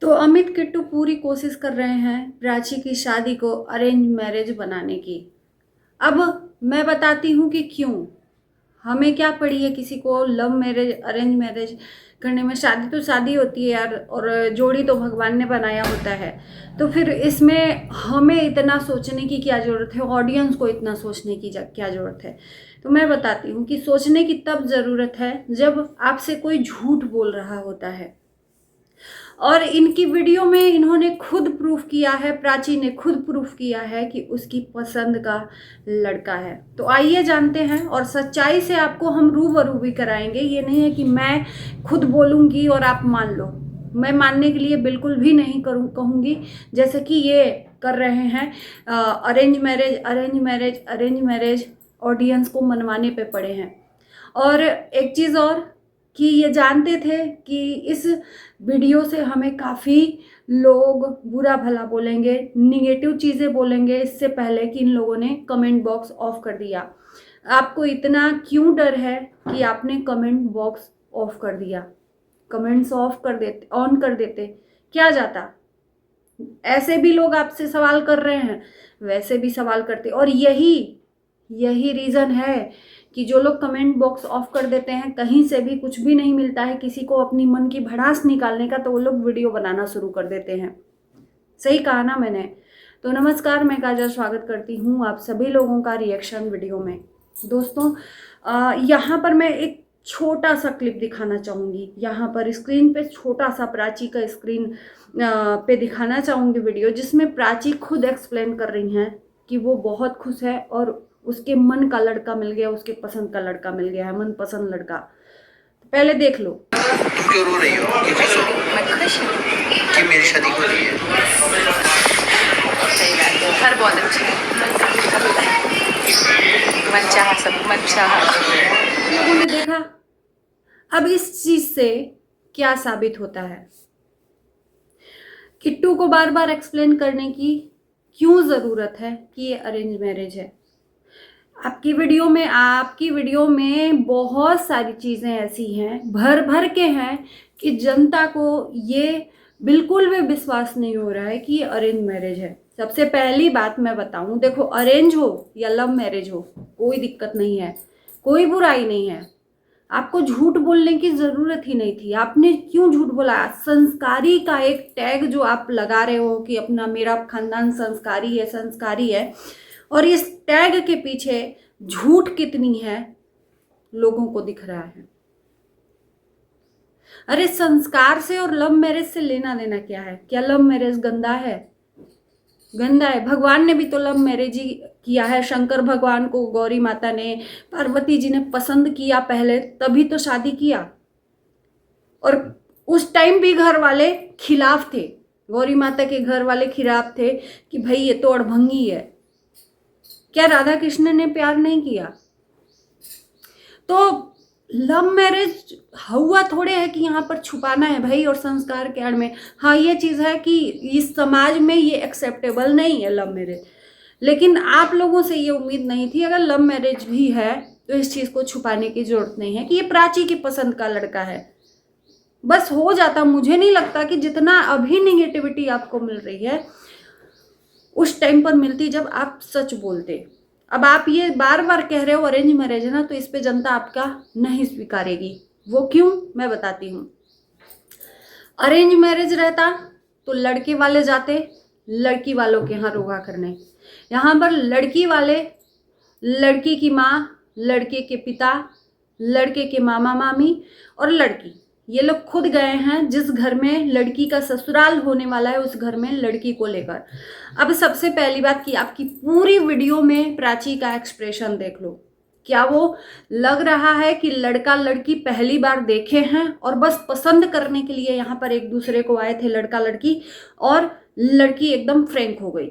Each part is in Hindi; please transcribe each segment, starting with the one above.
तो अमित किट्टू पूरी कोशिश कर रहे हैं प्राची की शादी को अरेंज मैरिज बनाने की। अब मैं बताती हूँ कि क्यों। हमें क्या पड़ी है किसी को लव मैरिज अरेंज मैरिज करने में। शादी तो शादी होती है यार, और जोड़ी तो भगवान ने बनाया होता है। तो फिर इसमें हमें इतना सोचने की क्या ज़रूरत है, ऑडियंस को इतना सोचने की क्या ज़रूरत है। तो मैं बताती हूँ कि सोचने की तब ज़रूरत है जब आपसे कोई झूठ बोल रहा होता है। और इनकी वीडियो में इन्होंने खुद प्रूफ किया है, प्राची ने खुद प्रूफ किया है कि उसकी पसंद का लड़का है। तो आइए जानते हैं, और सच्चाई से आपको हम रूबरू भी कराएंगे। ये नहीं है कि मैं खुद बोलूँगी और आप मान लो। मैं मानने के लिए बिल्कुल भी नहीं कहूँगी, जैसे कि ये कर रहे हैं arrange marriage arrange marriage arrange marriage, audience को मनवाने पे पड़े हैं। और एक चीज़ और, कि ये जानते थे कि इस वीडियो से हमें काफ़ी लोग बुरा भला बोलेंगे, निगेटिव चीज़ें बोलेंगे, इससे पहले कि इन लोगों ने कमेंट बॉक्स ऑफ कर दिया। आपको इतना क्यों डर है कि आपने कमेंट बॉक्स ऑफ कर दिया? कमेंट्स ऑफ कर देते, ऑन कर देते, क्या जाता? ऐसे भी लोग आपसे सवाल कर रहे हैं, वैसे भी सवाल करते। और यही रीज़न है कि जो लोग कमेंट बॉक्स ऑफ कर देते हैं, कहीं से भी कुछ भी नहीं मिलता है किसी को अपनी मन की भड़ास निकालने का, तो वो लोग वीडियो बनाना शुरू कर देते हैं। सही कहा ना मैंने? तो नमस्कार, मैं काजल स्वागत करती हूँ आप सभी लोगों का रिएक्शन वीडियो में। दोस्तों, यहाँ पर मैं एक छोटा सा क्लिप दिखाना चाहूँगी। यहाँ पर स्क्रीन पे छोटा सा प्राची का स्क्रीन पे दिखाना चाहूँगी वीडियो, जिसमें प्राची खुद एक्सप्लेन कर रही हैं कि वो बहुत खुश है और उसके मन का लड़का मिल गया, उसके पसंद का लड़का मिल गया है, मन पसंद लड़का। पहले देख लो। तुम क्यों रो रही हो? ये खुश हो? मैं खुश हूँ कि मेरी शादी हो रही है। सही बात है, घर बहुत अच्छा है, मन चाहा सब मन चाहा। लोगों ने देखा। अब इस चीज से क्या साबित होता है? किट्टू को बार बार एक्सप्लेन करने की क्यों ज़रूरत है कि ये अरेंज मैरिज है? आपकी वीडियो में बहुत सारी चीज़ें ऐसी हैं, भर भर के हैं, कि जनता को ये बिल्कुल भी विश्वास नहीं हो रहा है कि ये अरेंज मैरिज है। सबसे पहली बात मैं बताऊं, देखो, अरेंज हो या लव मैरिज हो, कोई दिक्कत नहीं है, कोई बुराई नहीं है। आपको झूठ बोलने की ज़रूरत ही नहीं थी। आपने क्यों झूठ बोला? संस्कारी का एक टैग जो आप लगा रहे हो कि अपना मेरा खानदान संस्कारी है, और इस टैग के पीछे झूठ कितनी है लोगों को दिख रहा है। अरे, संस्कार से और लव मैरिज से लेना देना क्या है? क्या लव मैरिज गंदा है? गंदा है। भगवान ने भी तो लव मैरिज ही किया है। शंकर भगवान को गौरी माता ने, पार्वती जी ने पसंद किया पहले, तभी तो शादी किया। और उस टाइम भी घर वाले खिलाफ थे, गौरी माता के घर वाले खिलाफ थे कि भाई ये तो अड़भंगी है। क्या राधा कृष्ण ने प्यार नहीं किया? तो लव मैरिज हुआ थोड़े है कि यहाँ पर छुपाना है भाई, और संस्कार के आड़ में। हाँ, ये चीज़ है कि इस समाज में ये एक्सेप्टेबल नहीं है लव मैरिज, लेकिन आप लोगों से ये उम्मीद नहीं थी। अगर लव मैरिज भी है तो इस चीज़ को छुपाने की जरूरत नहीं है कि ये प्राची की पसंद का लड़का है। बस हो जाता। मुझे नहीं लगता कि जितना अभी निगेटिविटी आपको मिल रही है, उस टाइम पर मिलती जब आप सच बोलते। अब आप ये बार बार कह रहे हो अरेंज मैरिज है ना, तो इस पे जनता आपका नहीं स्वीकारेगी। वो क्यों, मैं बताती हूँ। अरेंज मैरिज रहता तो लड़के वाले जाते लड़की वालों के यहाँ रोगा करने। यहाँ पर लड़की वाले, लड़की की माँ, लड़के के पिता, लड़के के मामा मामी और लड़की, ये लोग खुद गए हैं जिस घर में लड़की का ससुराल होने वाला है, उस घर में लड़की को लेकर। अब सबसे पहली बात कि आपकी पूरी वीडियो में प्राची का एक्सप्रेशन देख लो। क्या वो लग रहा है कि लड़का लड़की पहली बार देखे हैं और बस पसंद करने के लिए यहाँ पर एक दूसरे को आए थे, लड़का लड़की, और लड़की एकदम फ्रैंक हो गई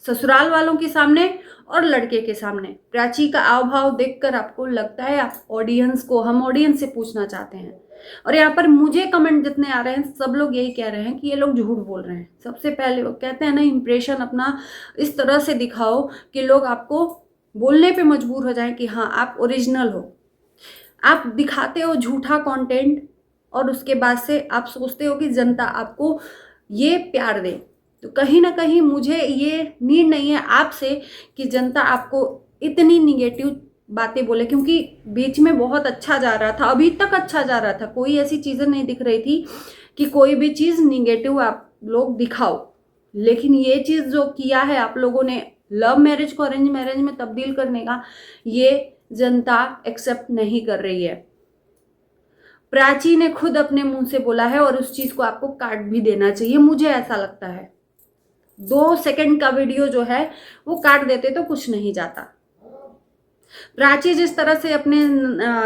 ससुराल वालों के सामने और लड़के के सामने? प्राची का आव भाव देखकर आपको लगता है, आप ऑडियंस को, हम ऑडियंस से पूछना चाहते हैं, और यहाँ पर मुझे कमेंट जितने आ रहे हैं सब लोग यही कह रहे हैं कि ये लोग झूठ बोल रहे हैं। सबसे पहले वो कहते हैं ना, इंप्रेशन अपना इस तरह से दिखाओ कि लोग आपको बोलने पे मजबूर हो जाएं कि हाँ आप ओरिजिनल हो। आप दिखाते हो झूठा कंटेंट, और उसके बाद से आप सोचते हो कि जनता आपको ये प्यार दे। तो कहीं ना कहीं मुझे ये नीड नहीं है आपसे कि जनता आपको इतनी निगेटिव बातें बोले, क्योंकि बीच में बहुत अच्छा जा रहा था, अभी तक अच्छा जा रहा था, कोई ऐसी चीज़ें नहीं दिख रही थी कि कोई भी चीज़ निगेटिव आप लोग दिखाओ। लेकिन ये चीज़ जो किया है आप लोगों ने, लव मैरिज को अरेंज मैरिज में तब्दील करने का, ये जनता एक्सेप्ट नहीं कर रही है। प्राची ने खुद अपने मुंह से बोला है और उस चीज़ को आपको काट भी देना चाहिए, मुझे ऐसा लगता है। 2 सेकंड का वीडियो जो है वो काट देते तो कुछ नहीं जाता। प्राची जिस तरह से अपने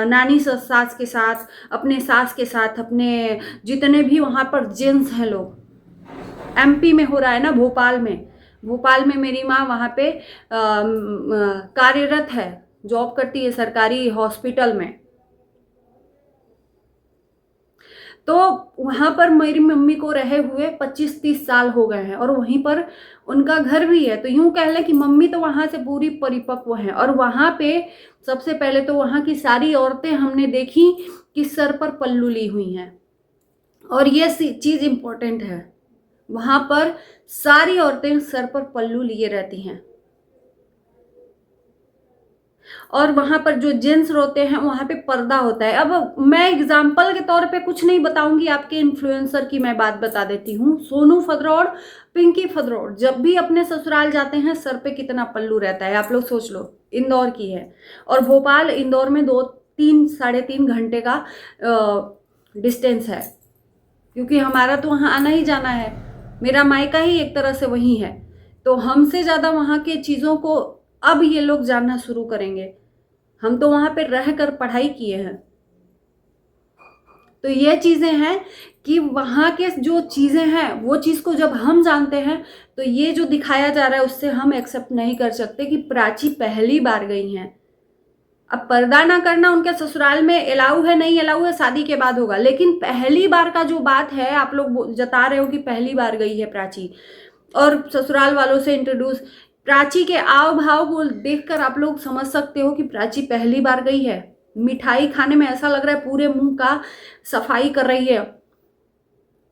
नानी सास के साथ, अपने सास के साथ, अपने जितने भी वहाँ पर जेंट्स हैं लोग, एमपी में हो रहा है ना, भोपाल में मेरी माँ वहाँ पे कार्यरत है, जॉब करती है सरकारी हॉस्पिटल में। तो वहाँ पर मेरी मम्मी को रहे हुए 25-30 साल हो गए हैं और वहीं पर उनका घर भी है। तो यूँ कह लें कि मम्मी तो वहाँ से पूरी परिपक्व हैं। और वहाँ पे सबसे पहले तो वहाँ की सारी औरतें हमने देखी कि सर पर पल्लू ली हुई हैं, और ये चीज़ इम्पोर्टेंट है, वहाँ पर सारी औरतें सर पर पल्लू लिए रहती हैं। और वहाँ पर जो जेंट्स रोते हैं वहाँ पे पर्दा होता है। अब मैं एग्जाम्पल के तौर पे कुछ नहीं बताऊंगी, आपके इन्फ्लुएंसर की मैं बात बता देती हूँ। सोनू फदरौड़, पिंकी फदरौड़ जब भी अपने ससुराल जाते हैं सर पे कितना पल्लू रहता है, आप लोग सोच लो। इंदौर की है, और भोपाल इंदौर में 2-3 साढ़े 3 घंटे का डिस्टेंस है, क्योंकि हमारा तो वहाँ आना ही जाना है, मेरा मायका ही एक तरह से वही है। तो हमसे ज़्यादा वहाँ के चीज़ों को अब ये लोग जानना शुरू करेंगे। हम तो वहाँ पे रह कर पढ़ाई किए हैं। तो ये चीज़ें हैं कि वहाँ के जो चीज़ें हैं वो चीज़ को जब हम जानते हैं तो ये जो दिखाया जा रहा है उससे हम एक्सेप्ट नहीं कर सकते कि प्राची पहली बार गई हैं। अब पर्दा ना करना उनके ससुराल में अलाउ है, नहीं अलाउ है, शादी के बाद होगा, लेकिन पहली बार का जो बात है आप लोग जता रहे हो कि पहली बार गई है प्राची और ससुराल वालों से इंट्रोड्यूस। प्राची के आव भाव को देखकर आप लोग समझ सकते हो कि प्राची पहली बार गई है। मिठाई खाने में ऐसा लग रहा है पूरे मुंह का सफाई कर रही है।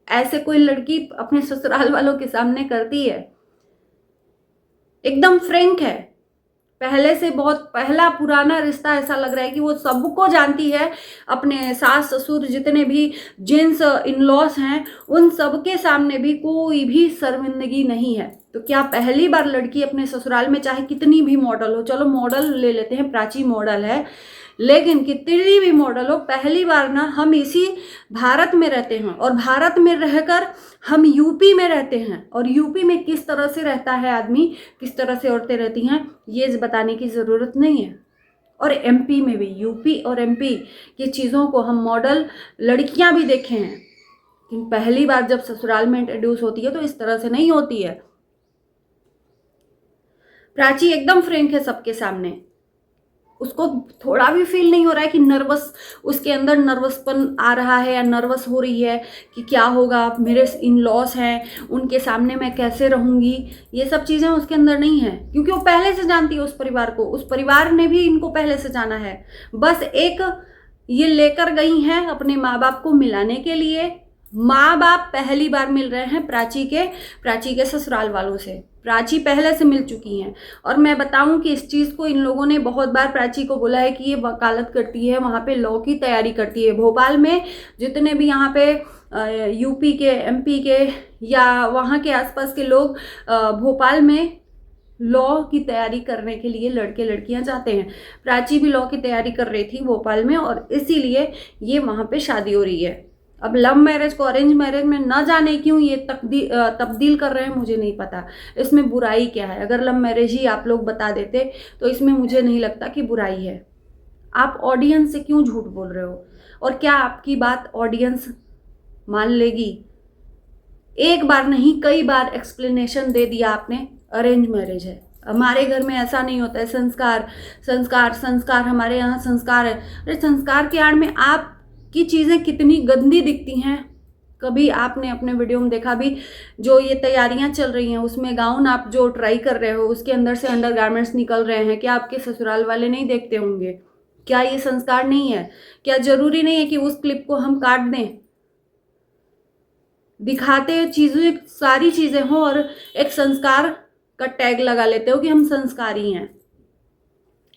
ऐसे कोई लड़की अपने ससुराल वालों के सामने करती है? एकदम फ्रैंक है, पहले से बहुत पहला पुराना रिश्ता, ऐसा लग रहा है कि वो सबको जानती है। अपने सास ससुर जितने भी जेंट्स इन लॉस हैं उन सबके सामने भी कोई भी शर्मिंदगी नहीं है। तो क्या पहली बार लड़की अपने ससुराल में, चाहे कितनी भी मॉडल हो, चलो मॉडल ले लेते हैं, प्राची मॉडल है, लेकिन कितनी भी मॉडल हो, पहली बार ना हम इसी भारत में रहते हैं और भारत में रहकर हम यूपी में रहते हैं, और यूपी में किस तरह से रहता है आदमी, किस तरह से औरतें रहती हैं, ये बताने की ज़रूरत नहीं है। और एमपी में भी, यूपी और एमपी की चीज़ों को हम मॉडल लड़कियां भी देखे हैं, लेकिन पहली बार जब ससुराल में इंट्रोड्यूस होती है तो इस तरह से नहीं होती है। प्राची एकदम फ्रैंक है सबके सामने, उसको थोड़ा भी फील नहीं हो रहा है कि नर्वस, उसके अंदर नर्वसपन आ रहा है या नर्वस हो रही है कि क्या होगा, मेरे इन लॉस हैं, उनके सामने मैं कैसे रहूँगी, ये सब चीज़ें उसके अंदर नहीं है, क्योंकि वो पहले से जानती है उस परिवार को, उस परिवार ने भी इनको पहले से जाना है। बस एक ये लेकर गई हैं अपने माँ बाप को मिलाने के लिए। माँ बाप पहली बार मिल रहे हैं प्राची के ससुराल वालों से। प्राची पहले से मिल चुकी हैं, और मैं बताऊं कि इस चीज़ को इन लोगों ने बहुत बार प्राची को बोला है कि ये वकालत करती है, वहाँ पे लॉ की तैयारी करती है। भोपाल में जितने भी यहाँ पे यूपी के, एमपी के या वहाँ के आसपास के लोग भोपाल में लॉ की तैयारी करने के लिए लड़के लड़कियां जाते हैं। प्राची भी लॉ की तैयारी कर रही थी भोपाल में, और इसीलिए ये वहाँ पे शादी हो रही है। अब लव मैरिज को अरेंज मैरिज में न जाने क्यों ये तब्दील कर रहे हैं, मुझे नहीं पता। इसमें बुराई क्या है? अगर लव मैरिज ही आप लोग बता देते तो इसमें मुझे नहीं लगता कि बुराई है। आप ऑडियंस से क्यों झूठ बोल रहे हो? और क्या आपकी बात ऑडियंस मान लेगी? एक बार नहीं कई बार एक्सप्लेनेशन दे दिया आपने, अरेंज मैरिज है। हमारे घर में ऐसा नहीं होता है, संस्कार संस्कार संस्कार, हमारे यहाँ संस्कार है। अरे संस्कार के आड़ में आप की चीज़ें कितनी गंदी दिखती हैं। कभी आपने अपने वीडियो में देखा भी, जो ये तैयारियां चल रही हैं उसमें गाउन आप जो ट्राई कर रहे हो उसके अंदर से अंडरगारमेंट्स निकल रहे हैं, क्या आपके ससुराल वाले नहीं देखते होंगे? क्या ये संस्कार नहीं है? क्या ज़रूरी नहीं है कि उस क्लिप को हम काट दें? दिखाते चीज़ें, सारी चीज़ें हों और एक संस्कार का टैग लगा लेते हो कि हम संस्कारी हैं,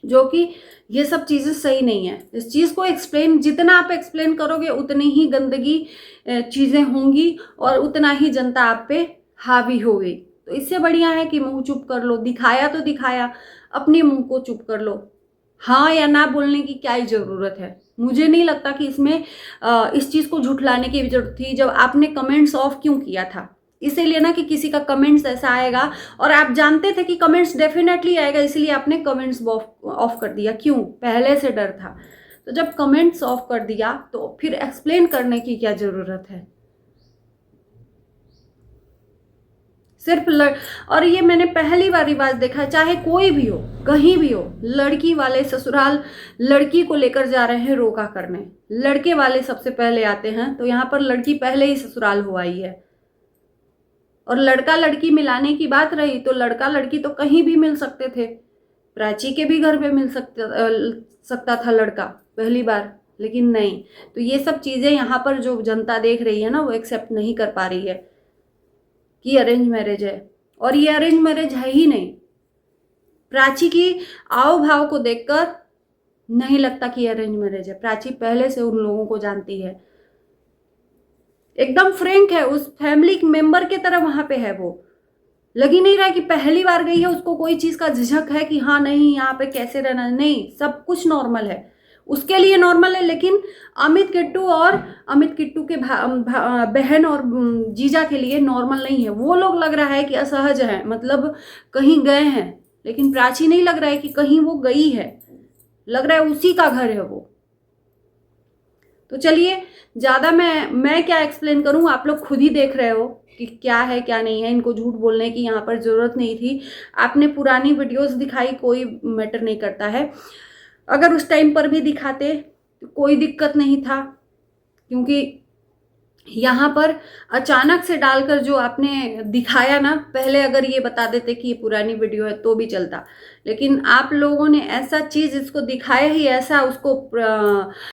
जो कि ये सब चीज़ें सही नहीं है। इस चीज़ को एक्सप्लेन, जितना आप एक्सप्लेन करोगे उतनी ही गंदगी चीज़ें होंगी और उतना ही जनता आप पे हावी हो गई। तो इससे बढ़िया है कि मुंह चुप कर लो। दिखाया तो दिखाया, अपने मुंह को चुप कर लो। हाँ या ना बोलने की क्या ही ज़रूरत है। मुझे नहीं लगता कि इसमें इस चीज़ को झुठलाने की जरूरत थी। जब आपने कमेंट्स ऑफ क्यों किया था? इसीलिए ना कि किसी का कमेंट्स ऐसा आएगा, और आप जानते थे कि कमेंट्स डेफिनेटली आएगा, इसलिए आपने कमेंट्स ऑफ कर दिया। क्यों? पहले से डर था। तो जब कमेंट्स ऑफ कर दिया तो फिर एक्सप्लेन करने की क्या ज़रूरत है? सिर्फ और ये मैंने पहली बार रिवाज देखा है, चाहे कोई भी हो, कहीं भी हो, लड़की वाले ससुराल लड़की को लेकर जा रहे हैं रोका करने, लड़के वाले सबसे पहले आते हैं। तो यहाँ पर लड़की पहले ही ससुराल हो आई है। और लड़का लड़की मिलाने की बात रही तो लड़का लड़की तो कहीं भी मिल सकते थे। प्राची के भी घर पे मिल सकता था लड़का पहली बार, लेकिन नहीं। तो ये सब चीज़ें यहाँ पर जो जनता देख रही है ना, वो एक्सेप्ट नहीं कर पा रही है कि अरेंज मैरिज है। और ये अरेंज मैरिज है ही नहीं। प्राची की आव भाव को देखकर नहीं लगता कि अरेंज मैरिज है। प्राची पहले से उन लोगों को जानती है, एकदम फ्रैंक है, उस फैमिली मेंबर के तरह वहां पे है। वो लग ही नहीं रहा है कि पहली बार गई है, उसको कोई चीज का झिझक है कि हाँ नहीं यहाँ पे कैसे रहना। नहीं, सब कुछ नॉर्मल है, उसके लिए नॉर्मल है। लेकिन अमित किट्टू के बहन और जीजा के लिए नॉर्मल नहीं है। वो लोग लग रहा है कि असहज है, मतलब कहीं गए हैं। लेकिन प्राची नहीं लग रहा है कि कहीं वो गई है, लग रहा है उसी का घर है वो। तो चलिए, ज़्यादा मैं क्या एक्सप्लेन करूं, आप लोग खुद ही देख रहे हो कि क्या है क्या नहीं है। इनको झूठ बोलने की यहाँ पर ज़रूरत नहीं थी। आपने पुरानी वीडियोस दिखाई, कोई मैटर नहीं करता है। अगर उस टाइम पर भी दिखाते तो कोई दिक्कत नहीं था, क्योंकि यहाँ पर अचानक से डालकर जो आपने दिखाया ना, पहले अगर ये बता देते कि ये पुरानी वीडियो है तो भी चलता। लेकिन आप लोगों ने ऐसा चीज़ इसको दिखाया ही ऐसा, उसको